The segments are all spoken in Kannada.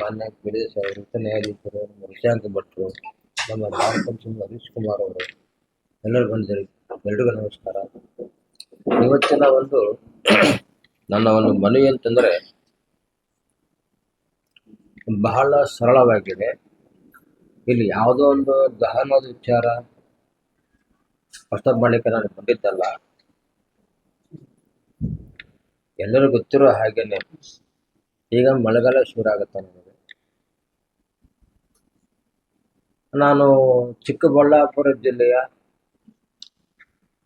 ಮಾನ್ಯ ವೃತ್ತ ನ್ಯಾಯಾಧೀಶರು, ನಮ್ಮ ರಿಷಾಂಕ್ ಭಟ್ರು, ನಮ್ಮ ಭಾರತ ಪಂಚಮಿ ಹರೀಶ್ ಕುಮಾರ್ ಅವರು ಎಲ್ಲರೂ ಬಂದಿದ್ದಾರೆ. ಎಲ್ರಿಗೂ ನಮಸ್ಕಾರ. ಇವತ್ತಿನ ನನ್ನ ಒಂದು ಮನವಿ ಅಂತಂದರೆ ಬಹಳ ಸರಳವಾಗಿದೆ. ಇಲ್ಲಿ ಯಾವುದೋ ಒಂದು ಗಹನವಾದ ವಿಚಾರ ಪ್ರಸ್ತಾಪ ಮಾಡಲಿಕ್ಕೆ ನಾನು ಬಂದಿದ್ದಲ್ಲ. ಎಲ್ಲರೂ ಗೊತ್ತಿರೋ ಹಾಗೇನೆ ಈಗ ಮಳೆಗಾಲ ಶುರು ಆಗುತ್ತೆ. ನಾನು ಚಿಕ್ಕಬಳ್ಳಾಪುರ ಜಿಲ್ಲೆಯ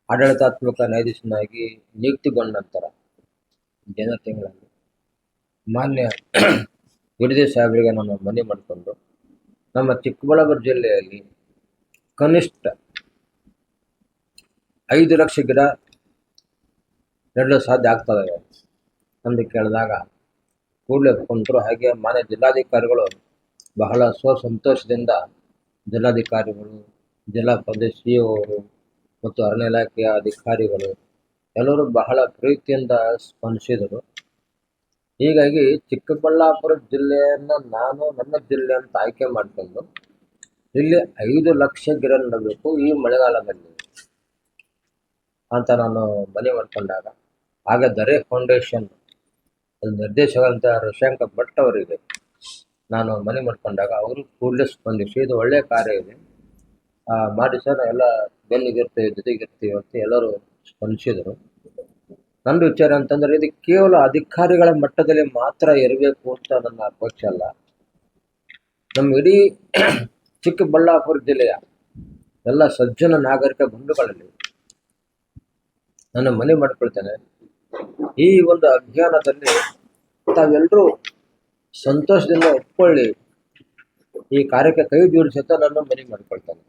ಆಡಳಿತಾತ್ಮಕ ನ್ಯಾಯಾಧೀಶನಾಗಿ ನಿಯುಕ್ತಿಗೊಂಡ ನಂತರ ಜನವರಿ ತಿಂಗಳಲ್ಲಿ ಮಾನ್ಯ ವಿಡಿದೆ ಸಾಹೇಬರಿಗೆ ನಾನು ಮನವಿ ಮಾಡಿಕೊಂಡು ನಮ್ಮ ಚಿಕ್ಕಬಳ್ಳಾಪುರ ಜಿಲ್ಲೆಯಲ್ಲಿ ಕನಿಷ್ಠ 5 ಲಕ್ಷ ಗಿಡ ನೆಡಲು ಸಾಧ್ಯ ಆಗ್ತದೆ ಎಂದು ಕೇಳಿದಾಗ ಕೂಡಲೇ ಒಪ್ಕೊಂಡ್ರು. ಹಾಗೆ ಮಾನ್ಯ ಜಿಲ್ಲಾಧಿಕಾರಿಗಳು ಬಹಳ ಸಂತೋಷದಿಂದ ಜಿಲ್ಲಾಧಿಕಾರಿಗಳು, ಜಿಲ್ಲಾ ಪಂಚಾಯತ್ ಸಿಇಒ ಅವರು ಮತ್ತು ಅರಣ್ಯ ಇಲಾಖೆಯ ಅಧಿಕಾರಿಗಳು ಎಲ್ಲರೂ ಬಹಳ ಪ್ರೀತಿಯಿಂದ ಸ್ಪಂದಿಸಿದರು. ಹೀಗಾಗಿ ಚಿಕ್ಕಬಳ್ಳಾಪುರ ಜಿಲ್ಲೆಯನ್ನು ನಾನು ನನ್ನ ಜಿಲ್ಲೆ ಅಂತ ಆಯ್ಕೆ ಮಾಡಿಕೊಂಡು ಇಲ್ಲಿ 5 ಲಕ್ಷ ಗಿಡ ನೆಡಬೇಕು ಈ ಮಳೆಗಾಲದಲ್ಲಿ ಅಂತ ನಾನು ಮನವಿ ಮಾಡಿಕೊಂಡಾಗ ಆಗ ದರೆ ಫೌಂಡೇಶನ್ ನಿರ್ದೇಶಕರಂತ ರಿಷಾಂಕ್ ಭಟ್ ಅವರಿಗೆ ನಾನು ಮನವಿ ಮಾಡಿಕೊಂಡಾಗ ಅವರು ಕೂಡಲೇ ಸ್ಪಂದಿಸಿ ಇದು ಒಳ್ಳೆಯ ಕಾರ್ಯ ಇದೆ, ಮಾಡಿ ಸರ್, ಎಲ್ಲ ಬೆನ್ನಿಗಿರ್ತೀವಿ, ಜೊತೆಗಿರ್ತೀವಿ ಅಂತ ಎಲ್ಲರೂ ಸ್ಪಂದಿಸಿದರು. ನನ್ನ ವಿಚಾರ ಅಂತಂದರೆ ಇದು ಕೇವಲ ಅಧಿಕಾರಿಗಳ ಮಟ್ಟದಲ್ಲಿ ಮಾತ್ರ ಇರಬೇಕು ಅಂತ ನನ್ನ ಅಪೇಕ್ಷೆ ಅಲ್ಲ. ನಮ್ಮ ಇಡೀ ಚಿಕ್ಕಬಳ್ಳಾಪುರ ಜಿಲ್ಲೆಯ ಎಲ್ಲ ಸಜ್ಜನ ನಾಗರಿಕ ಬಂಧುಗಳಲ್ಲಿ ನಾನು ಮನವಿ ಮಾಡಿಕೊಳ್ತೇನೆ, ಈ ಒಂದು ಅಭಿಯಾನದಲ್ಲಿ ತಾವೆಲ್ಲರೂ ಸಂತೋಷದಿಂದ ಒಪ್ಕೊಳ್ಳಿ, ಈ ಕಾರ್ಯಕ್ಕೆ ಕೈ ಜೋಡಿಸಿ ಅಂತ ನಾನು ಮನವಿ ಮಾಡಿಕೊಳ್ತೇನೆ.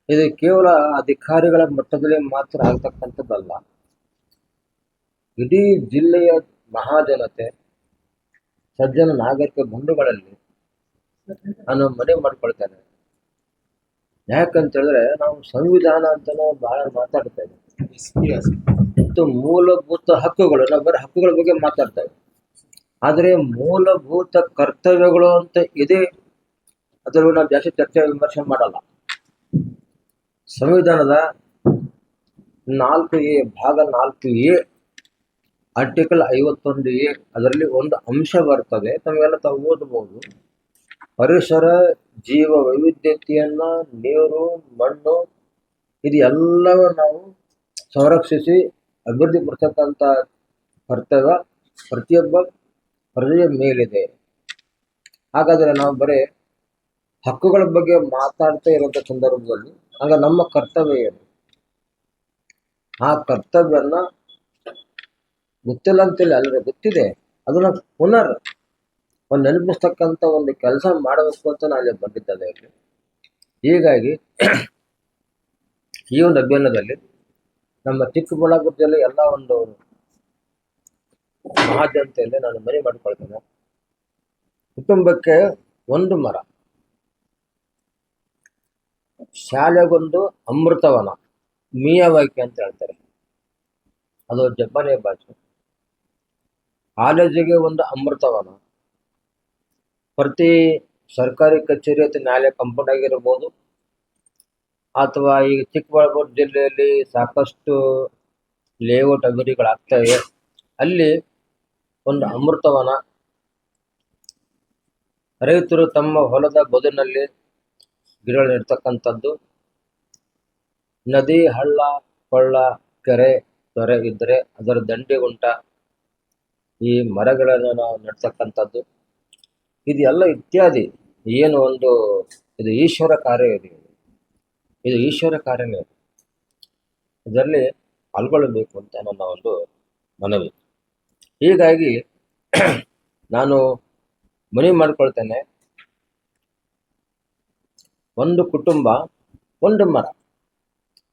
ಇದು ಕೇವಲ ಅಧಿಕಾರಿಗಳ ಮಟ್ಟದಲ್ಲಿ ಮಾತ್ರ ಆಗ್ತಕ್ಕಂಥದ್ದಲ್ಲ. ಇಡೀ ಜಿಲ್ಲೆಯ ಮಹಾಜನತೆ, ಸಜ್ಜನ ನಾಗರಿಕ ಬಂಧುಗಳಲ್ಲಿ ನಾನು ಮನವಿ ಮಾಡಿಕೊಳ್ತೇನೆ. ಯಾಕಂತ ಹೇಳಿದ್ರೆ ನಾವು ಸಂವಿಧಾನ ಅಂತ ನಾವು ಬಹಳ ಮಾತಾಡ್ತೇವೆ ಮತ್ತು ಮೂಲಭೂತ ಹಕ್ಕುಗಳು, ನಾವು ಬರೀ ಹಕ್ಕುಗಳ ಬಗ್ಗೆ ಮಾತಾಡ್ತೇವೆ. ಆದರೆ ಮೂಲಭೂತ ಕರ್ತವ್ಯಗಳು ಅಂತ ಇದೆ, ಅದರಲ್ಲಿ ನಾವು ಜಾಸ್ತಿ ಚರ್ಚೆ ವಿಮರ್ಶೆ ಮಾಡಲ್ಲ. ಸಂವಿಧಾನದ 4A ಭಾಗ 4A ಆರ್ಟಿಕಲ್ 51A ಅದರಲ್ಲಿ ಒಂದು ಅಂಶ ಬರ್ತದೆ, ತಾವು ಓದಬಹುದು. ಪರಿಸರ ಜೀವ ವೈವಿಧ್ಯತೆಯನ್ನ, ನೀರು, ಮಣ್ಣು, ಇದು ಎಲ್ಲವೂ ನಾವು ಸಂರಕ್ಷಿಸಿ ಅಭಿವೃದ್ಧಿ ಪಡಿಸತಕ್ಕಂಥ ಕರ್ತವ್ಯ ಪ್ರತಿಯೊಬ್ಬ ಪ್ರಜೆಯ ಮೇಲಿದೆ. ಹಾಗಾದರೆ ನಾವು ಬರೀ ಹಕ್ಕುಗಳ ಬಗ್ಗೆ ಮಾತಾಡ್ತಾ ಇರುವಂಥ ಸಂದರ್ಭದಲ್ಲಿ ಆಗ ನಮ್ಮ ಕರ್ತವ್ಯ ಏನು? ಆ ಕರ್ತವ್ಯನ ಗೊತ್ತಿಲ್ಲ ಅಂತೇಳಿ ಅಲ್ಲದೆ ಗೊತ್ತಿದೆ, ಅದನ್ನ ಪುನರ್ ನೆನಪಿಸ್ತಕ್ಕಂಥ ಒಂದು ಕೆಲಸ ಮಾಡಬೇಕು ಅಂತ ನಾನು ಬಂದಿದ್ದೆ. ಹೀಗಾಗಿ ಈ ಒಂದು ಅಭಿಯಾನದಲ್ಲಿ ನಮ್ಮ ಚಿಕ್ಕಬಳ್ಳಾಪುರ ಜಿಲ್ಲೆ ಎಲ್ಲ ಒಂದು ಮಹಾಜನತೆಯಲ್ಲಿ ನಾನು ಮನವಿ ಮಾಡಿಕೊಳ್ತೇನೆ. ಕುಟುಂಬಕ್ಕೆ 1 ಮರ, ಶಾಲೆಗೊಂದು ಅಮೃತವನ, ಮಿಯಾವಾಕಿ ಅಂತ ಹೇಳ್ತಾರೆ, ಅದು ಜಪಾನಿಯ ಭಾಷೆ. ಕಾಲೇಜಿಗೆ ಒಂದು ಅಮೃತವನ, ಪ್ರತಿ ಸರ್ಕಾರಿ ಕಚೇರಿ ಅಥವಾ ನ್ಯಾಯಾಲಯ ಕಂಪೌಂಡ್ ಆಗಿರ್ಬೋದು, ಅಥವಾ ಈಗ ಚಿಕ್ಕಬಳ್ಳಾಪುರ ಜಿಲ್ಲೆಯಲ್ಲಿ ಸಾಕಷ್ಟು ಲೇಔಟ್ ಅಭಿವೃದ್ಧಿಗಳಾಗ್ತಾ ಇವೆ, ಅಲ್ಲಿ ಒಂದು ಅಮೃತವನ. ರೈತರು ತಮ್ಮ ಹೊಲದ ಬದುನಲ್ಲಿ ಗಿಡಗಳು ನೆಡ್ತಕ್ಕಂಥದ್ದು. ನದಿ, ಹಳ್ಳ, ಕೊಳ್ಳ, ಕೆರೆ, ತೊರೆ ಇದ್ದರೆ ಅದರ ದಂಡೆಗುಂಟ ಈ ಮರಗಳನ್ನು ನಾವು ನೆಡ್ತಕ್ಕಂಥದ್ದು. ಇದು ಎಲ್ಲ ಇತ್ಯಾದಿ ಏನು ಒಂದು ಇದು ಈಶ್ವರ ಕಾರ್ಯ ಇದೆ, ಇದು ಈಶ್ವರ ಕಾರ್ಯನೇ. ಇದರಲ್ಲಿ ಪಾಲ್ಗೊಳ್ಳಬೇಕು ಅಂತ ನನ್ನ ಒಂದು ಮನವಿ. ಹೀಗಾಗಿ ನಾನು ಮನವಿ ಮಾಡಿಕೊಳ್ತೇನೆ, ಒಂದು ಕುಟುಂಬ 1 ಮರ.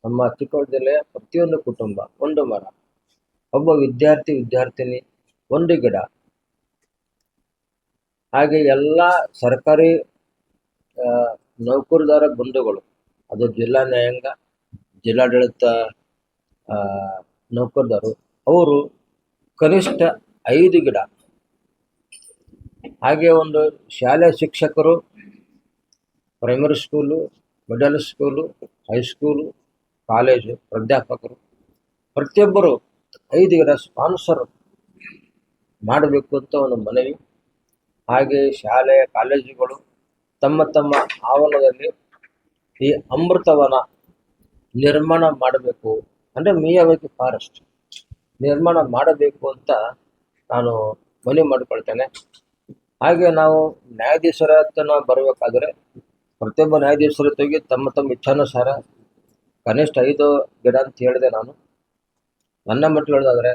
ನಮ್ಮ ಚಿಕ್ಕಬಳ್ಳಾಪುರ ಜಿಲ್ಲೆಯ ಪ್ರತಿಯೊಂದು ಕುಟುಂಬ 1 ಮರ, ಒಬ್ಬ ವಿದ್ಯಾರ್ಥಿನಿ 1 ಗಿಡ. ಹಾಗೆ ಎಲ್ಲ ಸರ್ಕಾರಿ ನೌಕರದಾರ ಬಂಧುಗಳು, ಅದು ಜಿಲ್ಲಾ ನ್ಯಾಯಾಂಗ, ಜಿಲ್ಲಾಡಳಿತ ನೌಕರದಾರು, ಅವರು ಕನಿಷ್ಠ 5 ಗಿಡ ಹಾಗೆ ಒಂದು ಶಾಲೆ ಶಿಕ್ಷಕರು, primary school, middle school, high school, college ಪ್ರಾಧ್ಯಾಪಕರು ಪ್ರತಿಯೊಬ್ಬರು 5 ಗಿಡ ಸ್ಪಾನ್ಸರ್ ಮಾಡಬೇಕು ಅಂತ ಒಂದು ಮನವಿ. ಹಾಗೆ ಶಾಲೆ ಕಾಲೇಜುಗಳು ತಮ್ಮ ತಮ್ಮ ಆವರಣದಲ್ಲಿ ಈ ಅಮೃತವನ ನಿರ್ಮಾಣ ಮಾಡಬೇಕು, ಅಂದರೆ ಮಿಯಾವಾಕಿ ಫಾರೆಸ್ಟ್ ನಿರ್ಮಾಣ ಮಾಡಬೇಕು ಅಂತ ನಾನು ಮನವಿ ಮಾಡಿಕೊಳ್ತೇನೆ. ಹಾಗೆ ನಾವು ನ್ಯಾಯಾಧೀಶರ ಹತ್ರ ಬರಬೇಕಾದ್ರೆ ಪ್ರತಿಯೊಬ್ಬ ನ್ಯಾಯಾಧೀಶರ ಜೊತೆಗೆ ತಮ್ಮ ತಮ್ಮ ಇಚ್ಛಾನುಸಾರ ಕನಿಷ್ಠ 5 ಗಿಡ ಅಂತ ಹೇಳಿದೆ. ನನ್ನ ಮಟ್ಟಿಗೆ ಹೇಳೋದಾದ್ರೆ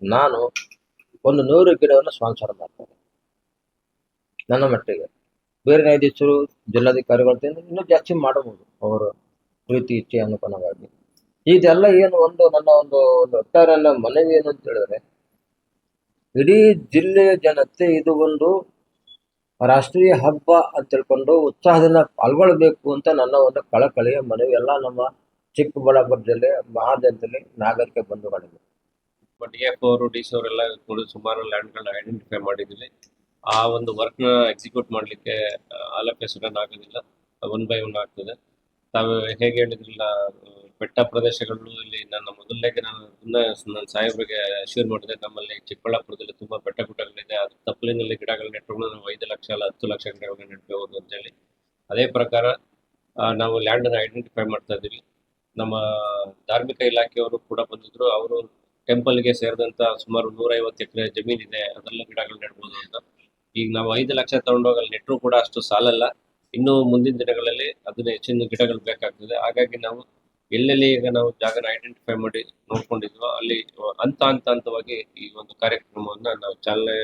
ನಾನು ಒಂದು 100 ಗಿಡವನ್ನು ಸ್ಪಾನ್ಸರ್ ಮಾಡ್ತೇನೆ ನನ್ನ ಮಟ್ಟಿಗೆ. ಬೇರೆ ನ್ಯಾಯಾಧೀಶರು, ಜಿಲ್ಲಾಧಿಕಾರಿಗಳು ಇನ್ನೂ ಜಾಸ್ತಿ ಮಾಡಬಹುದು ಅವರು ಪ್ರೀತಿ ಇಚ್ಛೆ ಅನುಗುಣವಾಗಿ. ಇದೆಲ್ಲ ಏನು ನನ್ನ ಒಂದು ಒಟ್ಟಾರೆ ಮನವಿ ಏನು ಅಂತ ಹೇಳಿದ್ರೆ, ಇಡೀ ಜಿಲ್ಲೆಯ ಜನತೆ ಇದು ಒಂದು ರಾಷ್ಟ್ರೀಯ ಹಬ್ಬ ಅಂತ ತಿಳ್ಕೊಂಡು ಉತ್ಸಾಹದಿಂದ ಪಾಲ್ಗೊಳ್ಬೇಕು ಅಂತ ನನ್ನ ಒಂದು ಕಳಕಳಿಯ ಮನವಿ ಎಲ್ಲ ನಮ್ಮ ಚಿಕ್ಕಬಳ್ಳಾಪುರ ಜಿಲ್ಲೆ ಮಹಾಜನತೆಯಲ್ಲಿ ನಾಗರಿಕ ಬಂಧುಗಳಿವೆ. DF ಅವರು DC ಅವರೆಲ್ಲ ಕೂಡ ಸುಮಾರು ಲ್ಯಾಂಡ್ಗಳನ್ನ ಐಡೆಂಟಿಫೈ ಮಾಡಿದ್ದೀವಿ. ಆ ಒಂದು ವರ್ಕ್ನ ಎಕ್ಸಿಕ್ಯೂಟ್ ಮಾಡಲಿಕ್ಕೆ ಆಲ್ ಆಫ್ ಎ ಸಡನ್ ಆಗೋದಿಲ್ಲ, 1 by 1 ಆಗ್ತದೆ. ತಾವು ಹೇಗೆ ಹೇಳಿದ್ರಲ್ಲ, ಬೆಟ್ಟ ಪ್ರದೇಶಗಳು ಇಲ್ಲಿ ಮೊದಲನೇಗೆ ನಾನು ಸಾಹೇಬರಿಗೆ ಅಶ್ಯೂರ್ ಮಾಡಿದೆ, ನಮ್ಮಲ್ಲಿ ಚಿಕ್ಕಬಳ್ಳಾಪುರದಲ್ಲಿ ತುಂಬ ಬೆಟ್ಟ ಗುಡ್ಡಗಳಿದೆ, ಅದು ತಪ್ಪಲಿನಲ್ಲಿ ಗಿಡಗಳು ನೆಟ್ಟರು ನಾವು 5 ಲಕ್ಷ ಅಲ್ಲ 10 ಲಕ್ಷ ಗಿಡಗಳನ್ನ ನೆಟ್ಟಬಹುದು ಅಂತೇಳಿ. ಅದೇ ಪ್ರಕಾರ ನಾವು ಲ್ಯಾಂಡನ್ನು ಐಡೆಂಟಿಫೈ ಮಾಡ್ತಾ ಇದ್ದೀವಿ. ನಮ್ಮ ಧಾರ್ಮಿಕ ಇಲಾಖೆಯವರು ಕೂಡ ಬಂದಿದ್ರು. ಅವರು ಟೆಂಪಲ್ಗೆ ಸೇರಿದಂಥ ಸುಮಾರು 150 ಎಕರೆ ಜಮೀನಿದೆ, ಅದೆಲ್ಲ ಗಿಡಗಳು ನೆಡ್ಬೋದು ಅಂತ. ಈಗ ನಾವು 5 ಲಕ್ಷ ತಗೊಂಡೋಗಿ ಅಲ್ಲಿ ನೆಟ್ಟರು ಕೂಡ ಅಷ್ಟು ಸಾಲಲ್ಲ. ಇನ್ನು ಮುಂದಿನ ದಿನಗಳಲ್ಲಿ ಅದನ್ನ ಹೆಚ್ಚಿನ ಗಿಡಗಳು ಬೇಕಾಗ್ತದೆ. ಹಾಗಾಗಿ ನಾವು ಎಲ್ಲೆಲ್ಲಿ ಈಗ ನಾವು ಜಾಗನ ಐಡೆಂಟಿಫೈ ಮಾಡಿ ನೋಡ್ಕೊಂಡಿದ್ವೋ ಅಲ್ಲಿ ಹಂತವಾಗಿ ಈ ಒಂದು ಕಾರ್ಯಕ್ರಮವನ್ನ ನಾವು ಚಾಲನೆ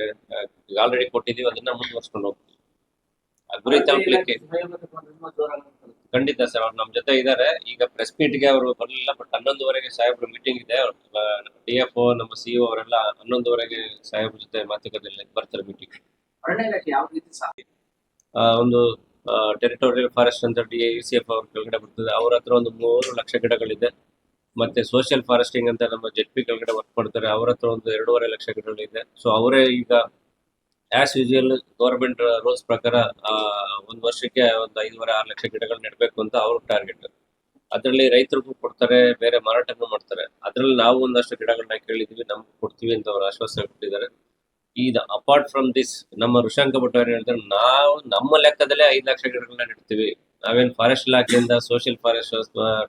ಆಲ್ರೆಡಿ ಕೊಟ್ಟಿದ್ದೀವಿ. ಅದನ್ನ ಮುಂದುವರ್ಸ್ಕೊಂಡು ಹೋಗ್ತೀವಿ. ಗುರಿ ತಲುಪಲಿಕ್ಕೆ ಖಂಡಿತ ಸರ್, ಅವ್ರು ನಮ್ಮ ಜೊತೆ ಇದ್ದಾರೆ. ಈಗ ಪ್ರೆಸ್ ಮೀಟ್ಗೆ ಅವರು ಬರಲಿಲ್ಲ, ಬಟ್ 11:30ಗೆ ಸಾಹೇಬ್ರ ಮೀಟಿಂಗ್ ಇದೆ. DFO ನಮ್ಮ CO ಅವರೆಲ್ಲ 11:30ಗೆ ಸಾಹೇಬ್ರ ಜೊತೆ ಮಾತುಕತೆಯಲ್ಲಿ ಬರ್ತಾರೆ ಮೀಟಿಂಗ್. ಒಂದು ಟೆರಿಟೋರಿಯಲ್ ಫಾರೆಸ್ಟ್ ಅಂತ ECF ಅವ್ರ ಕೆಳಗಡೆ ಬರ್ತದೆ, ಅವ್ರ ಹತ್ರ ಒಂದು 3 ಲಕ್ಷ ಗಿಡಗಳಿದೆ. ಮತ್ತೆ ಸೋಷಿಯಲ್ ಫಾರೆಸ್ಟಿಂಗ್ ಅಂತ ನಮ್ಮ ZP ಕೆಳಗಡೆ ವರ್ಕ್ ಮಾಡ್ತಾರೆ, ಅವ್ರ ಹತ್ರ ಒಂದು 2.5 ಲಕ್ಷ ಗಿಡಗಳಿದೆ. ಸೊ ಅವರೇ ಈಗ ಆಸ್ ಯೂಶುವಲ್ ಗೌರ್ಮೆಂಟ್ ರೂಲ್ಸ್ ಪ್ರಕಾರ ಒಂದು ವರ್ಷಕ್ಕೆ ಒಂದು 5.5-6 ಲಕ್ಷ ಗಿಡಗಳು ನೆಡಬೇಕು ಅಂತ ಅವ್ರ ಟಾರ್ಗೆಟ್. ಅದರಲ್ಲಿ ರೈತರಿಗೂ ಕೊಡ್ತಾರೆ, ಬೇರೆ ಮಾರಾಟನೂ ಮಾಡ್ತಾರೆ. ಅದರಲ್ಲಿ ನಾವು ಒಂದಷ್ಟು ಗಿಡಗಳನ್ನ ಕೇಳಿದ್ವಿ, ನಮ್ಗೆ ಕೊಡ್ತೀವಿ ಅಂತ ಅವ್ರು ಆಶ್ವಾಸನೆ ಕೊಟ್ಟಿದ್ದಾರೆ. ಈಗ ಅಪಾರ್ಟ್ ಫ್ರಮ್ ದಿಸ್, ನಮ್ಮ ಋಷಾಂಕ ಭಟ್ ಅವರು ಹೇಳಿದ್ರೆ, ನಾವು ನಮ್ಮ ಲೆಕ್ಕದಲ್ಲೇ 5 ಲಕ್ಷ ಗಿಡಗಳನ್ನ ನೆಡ್ತೀವಿ. ನಾವೇನು ಫಾರೆಸ್ಟ್ ಇಲಾಖೆಯಿಂದ, ಸೋಷಿಯಲ್ ಫಾರೆಸ್ಟ್,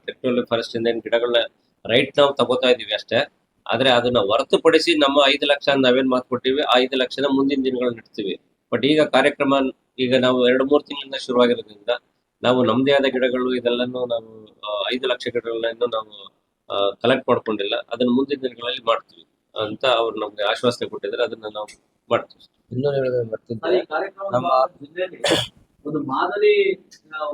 ಟೆಕ್ನಾಲಜಿ ಫಾರೆಸ್ಟ್ ಇಂದ ಏನು ಗಿಡಗಳನ್ನ ರೈಟ್ ನಾವು ತಗೋತಾ ಇದೀವಿ ಅಷ್ಟೇ. ಆದ್ರೆ ಅದನ್ನ ಹೊರತುಪಡಿಸಿ ನಮ್ಮ 5 ಲಕ್ಷ ನಾವೇನ್ ಮಾತು ಕೊಟ್ಟಿವಿ, ಆ 5 ಲಕ್ಷನ ಮುಂದಿನ ದಿನಗಳಲ್ಲಿ ನೆಡ್ತೀವಿ. ಬಟ್ ಈಗ ಕಾರ್ಯಕ್ರಮ ಈಗ ನಾವು 2-3 ತಿಂಗಳಿಂದ ಶುರುವಾಗಿರೋದ್ರಿಂದ ನಾವು ನಮ್ದೇ ಆದ ಗಿಡಗಳು ಇದೆಲ್ಲನೂ ನಾವು 5 ಲಕ್ಷ ಗಿಡಗಳನ್ನ ನಾವು ಕಲೆಕ್ಟ್ ಮಾಡ್ಕೊಂಡಿಲ್ಲ. ಅದನ್ನ ಮುಂದಿನ ದಿನಗಳಲ್ಲಿ ಮಾಡ್ತೀವಿ ಅಂತ ಅವ್ರು ನಮ್ಗೆ ಆಶ್ವಾಸನೆ ಕೊಟ್ಟಿದ್ದಾರೆ. ಅದನ್ನ ನಾವು ಮಾಡ್ತೀವಿ. ನಮ್ಮ ಜಿಲ್ಲೆಯಲ್ಲಿ ಒಂದು ಮಾದರಿ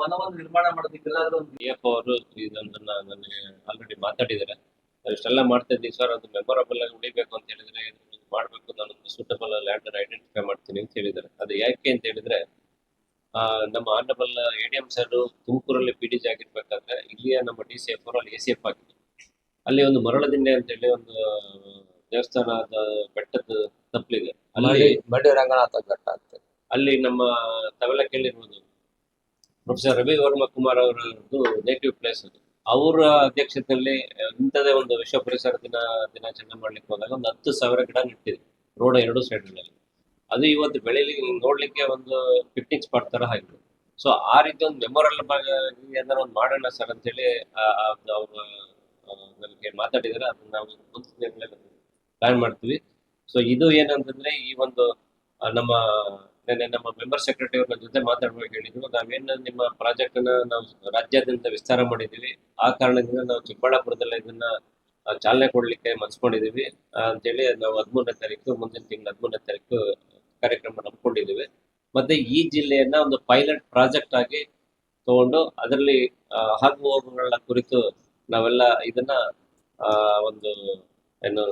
ವನವನ್ನು ನಿರ್ಮಾಣ ಮಾಡೋದಕ್ಕೆಲ್ಲ DF ಅವರು ಇದನ್ನ ನನಗೆ ಆಲ್ರೆಡಿ ಮಾತಾಡಿದ್ದಾರೆ. ಇಷ್ಟೆಲ್ಲ ಮಾಡ್ತಾ ಇದ್ದೀವಿ ಸರ್, ಅದು ಮೆಮೊರಬಲ್ ಆಗಿ ಉಳಿಬೇಕು ಅಂತ ಹೇಳಿದ್ರೆ ಮಾಡಬೇಕು, ನಾನೊಂದು ಸೂಟಬಲ್ ಲ್ಯಾಂಡ್ ಅನ್ನು ಐಡೆಂಟಿಫೈ ಮಾಡ್ತೀನಿ ಅಂತ ಹೇಳಿದ್ದಾರೆ. ಅದು ಯಾಕೆ ಅಂತ ಹೇಳಿದ್ರೆ, ನಮ್ಮ ಆನರಬಲ್ ADM ಸರ್ ತುಮಕೂರಲ್ಲಿ PDG ಆಗಿರ್ಬೇಕಾದ್ರೆ ಇಲ್ಲಿಯ ನಮ್ಮ DCF ಅವರು ಅಲ್ಲಿ ACF ಆಗಿದೆ. ಅಲ್ಲಿ ಒಂದು ಮರಳದಿಂಡೆ ಅಂತ ಹೇಳಿ ಒಂದು ದೇವಸ್ಥಾನದ ಬೆಟ್ಟದ ತಪ್ಪಲಿದೆ, ಅಲ್ಲಿ ಮಡಿ ರಂಗನಾಥ ಬೆಟ್ಟ ಅಂತ. ಅಲ್ಲಿ ನಮ್ಮ ತಾವೆಲ್ಲ ಕೇಳಿರ್ಬೋದು, ಪ್ರೊಫೆಸರ್ ರವಿ ವರ್ಮ ಕುಮಾರ್ ಅವರದ್ದು ನೇಟಿವ್ ಪ್ಲೇಸ್ ಅದು. ಅವರ ಅಧ್ಯಕ್ಷತೆಯಲ್ಲಿ ಇಂಥದೇ ಒಂದು ವಿಶ್ವ ಪರಿಸರ ದಿನಾಚರಣೆ ಮಾಡ್ಲಿಕ್ಕೆ ಹೋದಾಗ ಒಂದು 10,000 ಗಿಡ ನೆಟ್ಟಿದೆ ರೋಡ್ 2 ಸೈಡ್ಗಳಲ್ಲಿ. ಅದು ಇವತ್ತು ಬೆಳಿಲಿಕ್ಕೆ ನೋಡ್ಲಿಕ್ಕೆ ಒಂದು ಪಿಕ್ನಿಕ್ ಸ್ಪಾಟ್ ತರ ಆಗಿದೆ. ಸೊ ಆ ರೀತಿ ಒಂದು ಮೆಮೊರಲ್ ಏನಾರ ಒಂದು ಮಾಡೋಣ ಸರ್ ಅಂತೇಳಿ ಅವರು ನನಗೆ ಮಾತಾಡಿದರೆ, ಅದನ್ನ ನಾವು ಮುಂದಿನ ದಿನಗಳಲ್ಲಿ ಪ್ಲಾನ್ ಮಾಡ್ತೀವಿ. ಸೊ ಇದು ಏನಂತಂದ್ರೆ, ಈ ಒಂದು ನಮ್ಮ ಮೆಂಬರ್ ಸೆಕ್ರೆಟರಿ ಅವ್ರ ಜೊತೆ ಮಾತಾಡ್ಬೇಕು ಹೇಳಿದ್ರು. ನಾವೇನು ನಿಮ್ಮ ಪ್ರಾಜೆಕ್ಟ್ ಅನ್ನ ನಾವು ರಾಜ್ಯಾದ್ಯಂತ ವಿಸ್ತಾರ ಮಾಡಿದೀವಿ, ಆ ಕಾರಣದಿಂದ ನಾವು ಚಿಕ್ಕಬಳ್ಳಾಪುರದಲ್ಲ ಇದನ್ನ ಚಾಲನೆ ಕೊಡ್ಲಿಕ್ಕೆ ಮನ್ಸ್ಕೊಂಡಿದೀವಿ ಅಂತೇಳಿ ನಾವು 13ನೇ ತಾರೀಕು, ಮುಂದಿನ ತಿಂಗಳ 13ನೇ ತಾರೀಕು ಕಾರ್ಯಕ್ರಮ ನಂಬ್ಕೊಂಡಿದ್ದೀವಿ. ಮತ್ತೆ ಈ ಜಿಲ್ಲೆಯನ್ನ ಒಂದು ಪೈಲಟ್ ಪ್ರಾಜೆಕ್ಟ್ ಆಗಿ ತಗೊಂಡು ಅದರಲ್ಲಿ ಆಗು ಹೋಗುಗಳ ಕುರಿತು ನಾವೆಲ್ಲ ಇದನ್ನ ಒಂದು ಏನು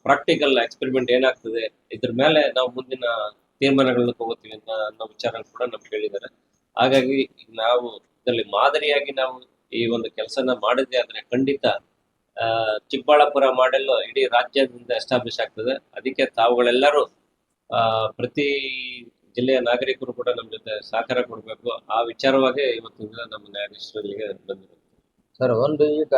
ಪ್ರಾಕ್ಟಿಕಲ್ ಎಕ್ಸ್ಪೆರಿಮೆಂಟ್ ಏನಾಗ್ತದೆ ಇದ್ರ ಮೇಲೆ ನಾವು ಮುಂದಿನ ತೀರ್ಮಾನಗಳನ್ನ ತಗೋತೀವಿ ಅಂತ ಅನ್ನೋ ವಿಚಾರ ಕೂಡ ನಮ್ಗೆ ಹೇಳಿದ್ದಾರೆ. ಹಾಗಾಗಿ ನಾವು ಇದರಲ್ಲಿ ಮಾದರಿಯಾಗಿ ನಾವು ಈ ಒಂದು ಕೆಲಸನ ಮಾಡಿದ್ರೆ ಆದ್ರೆ ಖಂಡಿತ ಚಿಕ್ಕಬಳ್ಳಾಪುರ ಮಾಡೆಲ್ ಇಡೀ ರಾಜ್ಯದಿಂದ ಎಸ್ಟಾಬ್ಲಿಷ್ ಆಗ್ತದೆ. ಅದಕ್ಕೆ ತಾವುಗಳೆಲ್ಲರೂ ಪ್ರತಿ ಜಿಲ್ಲೆಯ ನಾಗರಿಕರು ಕೂಡ ನಮ್ಮ ಜೊತೆ ಸಹಕಾರ ಕೊಡಬೇಕು. ಆ ವಿಚಾರವಾಗಿ ಇವತ್ತಿನ ದಿನ ನಮ್ಮ ನ್ಯಾಯಾಧೀಶರಿಗೆ ಬಂದಿರೋದು. ಸರ್, ಒಂದು ಈಗ